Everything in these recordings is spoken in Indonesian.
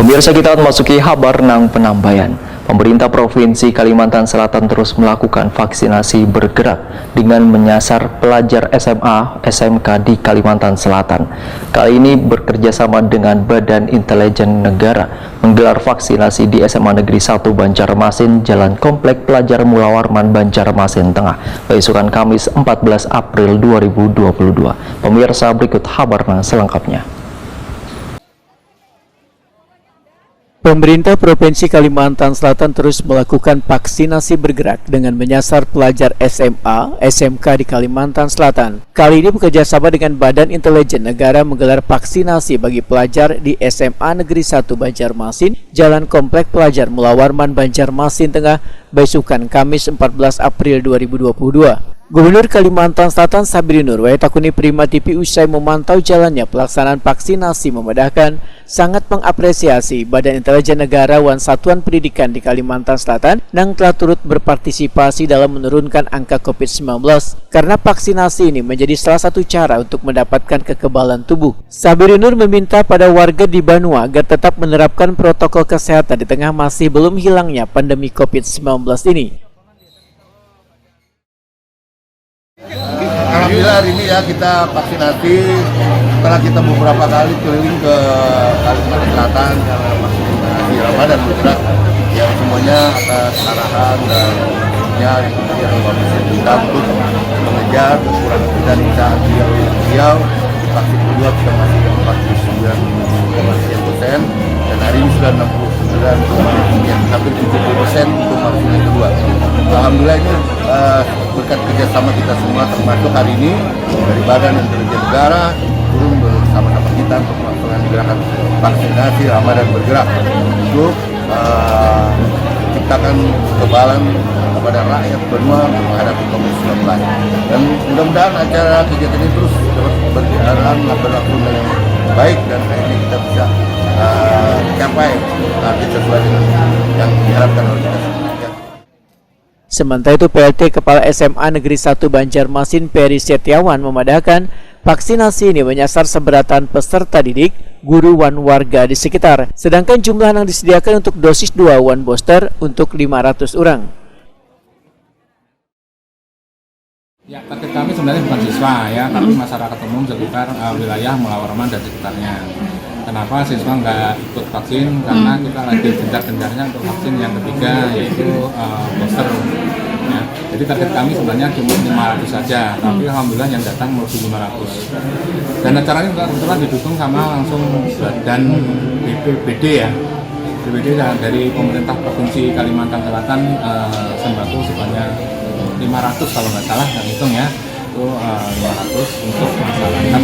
Pemirsa, kita akan masuki kabar nang penambayan. Pemerintah Provinsi Kalimantan Selatan terus melakukan vaksinasi bergerak dengan menyasar pelajar SMA, SMK di Kalimantan Selatan. Kali ini bekerjasama dengan Badan Intelijen Negara menggelar vaksinasi di SMA Negeri 1 Banjarmasin, Jalan Komplek Pelajar Mula Warman, Banjarmasin Tengah, besokan Kamis 14 April 2022. Pemirsa, berikut kabarnya selengkapnya. Pemerintah Provinsi Kalimantan Selatan terus melakukan vaksinasi bergerak dengan menyasar pelajar SMA, SMK di Kalimantan Selatan. Kali ini bekerjasama dengan Badan Intelijen Negara menggelar vaksinasi bagi pelajar di SMA Negeri 1 Banjarmasin, Jalan Komplek Pelajar Mula Warman, Banjarmasin Tengah, besokan Kamis 14 April 2022. Gubernur Kalimantan Selatan Sabri Nur Waitakuni Prima TV usai memantau jalannya pelaksanaan vaksinasi memudahkan, sangat mengapresiasi Badan Intelijen Negara dan Satuan Pendidikan di Kalimantan Selatan yang telah turut berpartisipasi dalam menurunkan angka COVID-19 karena vaksinasi ini menjadi salah satu cara untuk mendapatkan kekebalan tubuh. Sabri Nur meminta pada warga di Banua agar tetap menerapkan protokol kesehatan di tengah masih belum hilangnya pandemi COVID-19 ini. Alhamdulillah hari ini ya kita vaksinasi setelah kita beberapa kali keliling ke Kalimantan Selatan karena vaksinasi Ramadan bergerak yang semuanya atas arahan dan yang kita untuk mengejar kekurangan dan saat beliau vaksin kedua kita masih 49,9% dan hari ini sudah 69, hampir 70% untuk vaksin yang kedua. Alhamdulillah ini berkat kerjasama kita semua, termasuk hari ini dari Badan Intelijen Negara turun bersama-sama kita untuk melakukan gerakan vaksinasi Ramadan bergerak untuk menciptakan kekebalan kepada rakyat Benua menghadapi COVID-19. Dan mudah-mudahan acara kegiatan ini terus berjalan berlangsung dengan baik dan akhirnya kita bisa capai target sesuai dengan yang diharapkan oleh kita semua. Sementara itu, PLT Kepala SMA Negeri 1 Banjarmasin Peri Setiawan memadakan vaksinasi ini menyasar seberatan peserta didik, guru dan warga di sekitar. Sedangkan jumlah yang disediakan untuk dosis 2 one booster untuk 500 orang. Ya, target kami sebenarnya bukan siswa ya, tapi masyarakat umum sekitar wilayah Mula Warman dan sekitarnya. Kenapa siswa nggak ikut vaksin? Karena kita lagi gencar-gencarnya untuk vaksin yang ketiga, yaitu booster. Ya. Jadi target kami sebenarnya cuma 500 saja, tapi alhamdulillah yang datang melebihi 500. Dan acara ini kebetulan didukung sama langsung Badan BPBD ya. BPBD dari pemerintah Provinsi Kalimantan Selatan sembako sebanyak 500 kalau nggak salah yang hitung ya, itu 500 untuk masyarakat.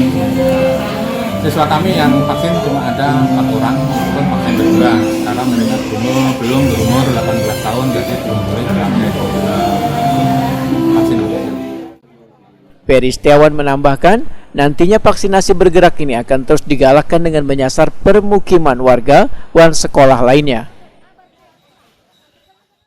Siswa kami yang vaksin cuma ada 4 orang pun vaksin kedua karena mereka belum berumur 18 tahun, jadi belum boleh diambil vaksin. Peri Setiawan menambahkan, nantinya vaksinasi bergerak ini akan terus digalakkan dengan menyasar permukiman warga dan sekolah lainnya.